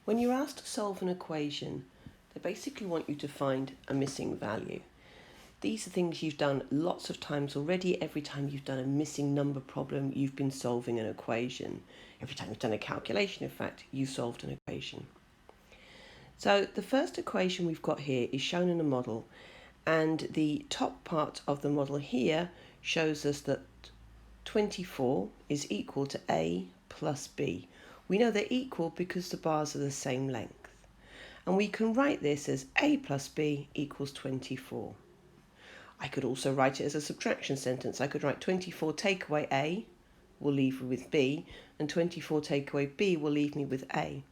When you're asked to solve an equation, they basically want you to find a missing value. These are things you've done lots of times already. Every time you've done a missing number problem, you've been solving an equation. Every time you've done a calculation, in fact, you solved an equation. So the first equation we've got here is shown in a model, and the top part of the model here shows us that 24 is equal to A plus B. We know they're equal because the bars are the same length. And we can write this as A plus B equals 24. I could also write it as a subtraction sentence. I could write 24 take away A will leave me with B, and 24 take away B will leave me with A.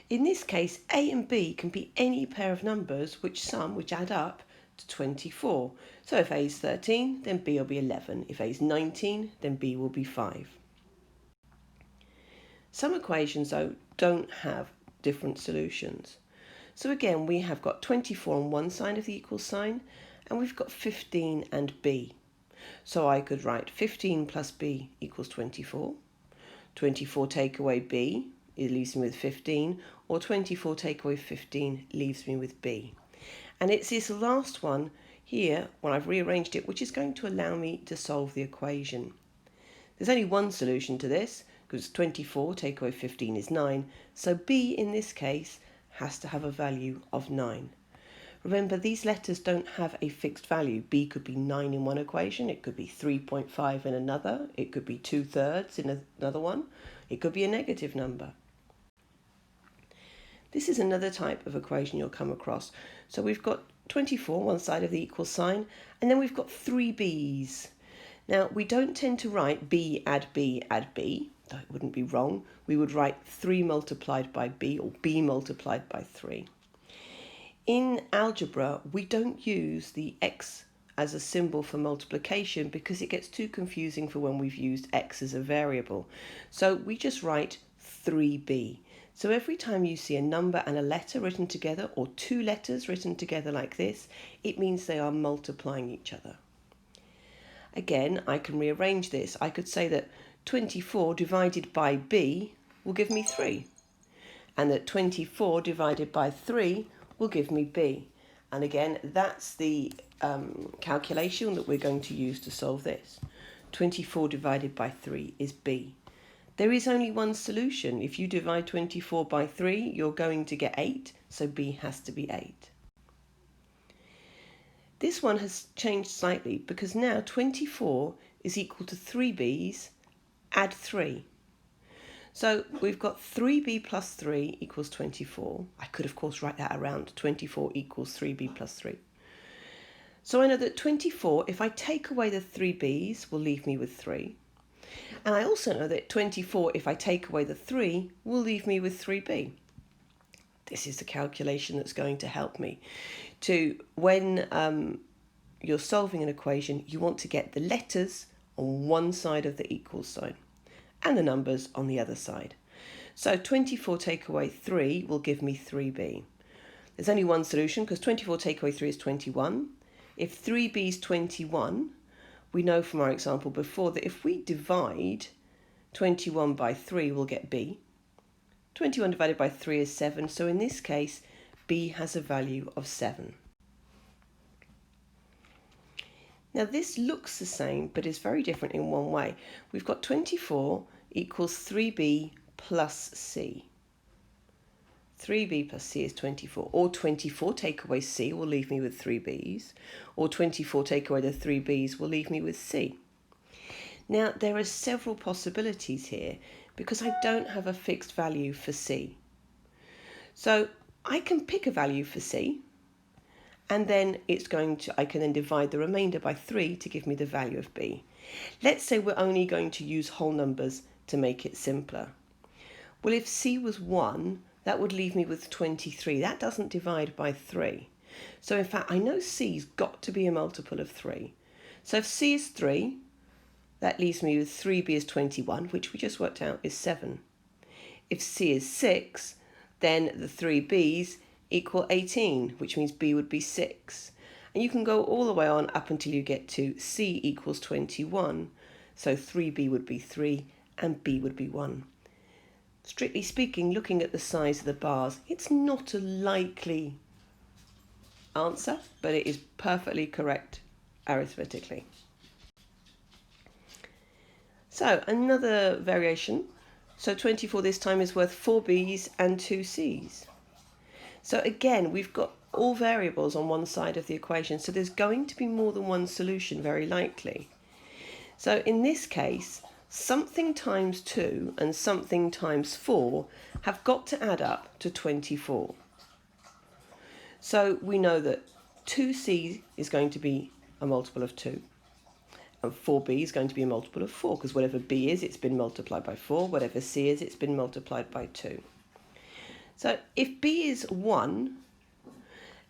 In this case, A and B can be any pair of numbers which add up to 24. So if A is 13, then B will be 11. If A is 19, then B will be 5. Some equations, though, don't have different solutions. So again, we have got 24 on one side of the equal sign, and we've got 15 and B. So I could write 15 plus B equals 24. 24 take away B, it leaves me with 15, or 24 take away 15 leaves me with B. And it's this last one here, when I've rearranged it, which is going to allow me to solve the equation. There's only one solution to this, because 24 take away 15 is 9, so B in this case has to have a value of 9. Remember, these letters don't have a fixed value. B could be 9 in one equation, it could be 3.5 in another, it could be 2/3 in another one, it could be a negative number. This is another type of equation you'll come across. So we've got 24 one side of the equal sign, and then we've got 3 B's. Now, we don't tend to write B add B add B, though it wouldn't be wrong. We would write 3 multiplied by B, or B multiplied by 3. In algebra, we don't use the X as a symbol for multiplication because it gets too confusing for when we've used X as a variable. So we just write 3B. So every time you see a number and a letter written together, or 2 letters written together like this, it means they are multiplying each other. Again, I can rearrange this. I could say that 24 divided by B will give me 3, and that 24 divided by 3 will give me B. And again, that's the calculation that we're going to use to solve this. 24 divided by 3 is B. There is only one solution. If you divide 24 by 3, you're going to get 8, so B has to be 8. This one has changed slightly because now 24 is equal to 3B's add 3. So we've got 3B plus 3 equals 24. I could, of course, write that around. 24 equals 3B plus 3. So I know that 24, if I take away the 3B's, will leave me with 3. And I also know that 24, if I take away the 3, will leave me with 3B. This is the calculation that's going to help me. When you're solving an equation, you want to get the letters on one side of the equal sign and the numbers on the other side. So 24 take away 3 will give me 3B. There's only one solution because 24 take away 3 is 21. If 3B is 21, we know from our example before that if we divide 21 by 3, we'll get B. 21 divided by 3 is 7, so in this case, B has a value of 7. Now this looks the same, but is very different in one way. We've got 24 equals 3B plus C. 3B plus C is 24, or 24 take away C will leave me with 3B's, or 24 take away the 3B's will leave me with C. Now there are several possibilities here because I don't have a fixed value for C. So I can pick a value for C, and then I can then divide the remainder by 3 to give me the value of B. Let's say we're only going to use whole numbers to make it simpler. Well, if C was 1, that would leave me with 23. That doesn't divide by 3. So in fact, I know C's got to be a multiple of 3. So if C is 3, that leaves me with 3B is 21, which we just worked out is 7. If C is 6, then the 3B's equal 18, which means B would be 6. And you can go all the way on up until you get to C equals 21. So 3B would be 3 and B would be 1. strictly speaking, looking at the size of the bars, it's not a likely answer, but it is perfectly correct arithmetically. So another variation. So 24 this time is worth 4 B's and 2 C's. So again, we've got all variables on one side of the equation, so there's going to be more than one solution, very likely. So in this case, something times 2 and something times 4 have got to add up to 24. So we know that 2C is going to be a multiple of 2. And 4B is going to be a multiple of 4, because whatever B is, it's been multiplied by 4. Whatever C is, it's been multiplied by 2. So if B is 1,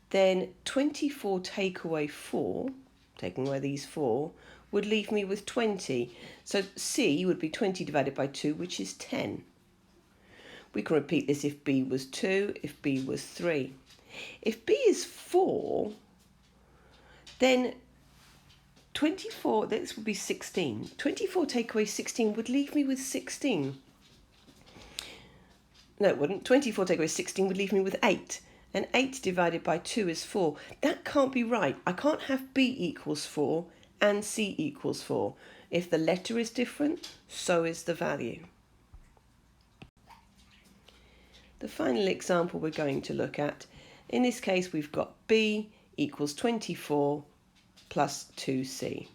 then 24 take away 4, taking away these 4, would leave me with 20. So C would be 20 divided by 2, which is 10. We can repeat this if B was 2, if B was 3. If B is 4, then 24, this would be 16. 24 take away 16 would leave me with 16. No, it wouldn't. 24 take away 16 would leave me with 8. And 8 divided by 2 is 4. That can't be right. I can't have B equals 4 and C equals 4. If the letter is different, so is the value. The final example we're going to look at, in this case we've got B equals 24 plus 2C.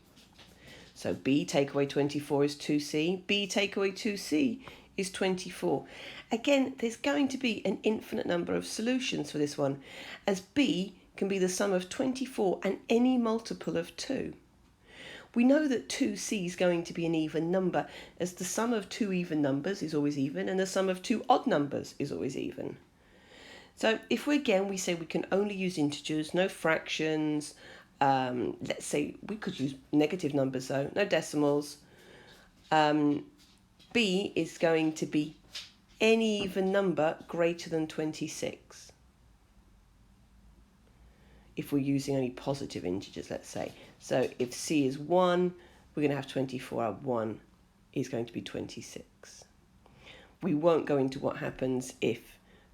So B take away 24 is 2C, B take away 2C is 24. Again, there's going to be an infinite number of solutions for this one, as B can be the sum of 24 and any multiple of 2. We know that 2C is going to be an even number, as the sum of 2 even numbers is always even and the sum of 2 odd numbers is always even. So if we say we can only use integers, no fractions, let's say we could use negative numbers though, no decimals, B is going to be any even number greater than 26. If we're using only positive integers, let's say. So if C is 1, we're going to have 24. Our 1 is going to be 26. We won't go into what happens if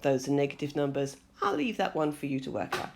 those are negative numbers. I'll leave that one for you to work out.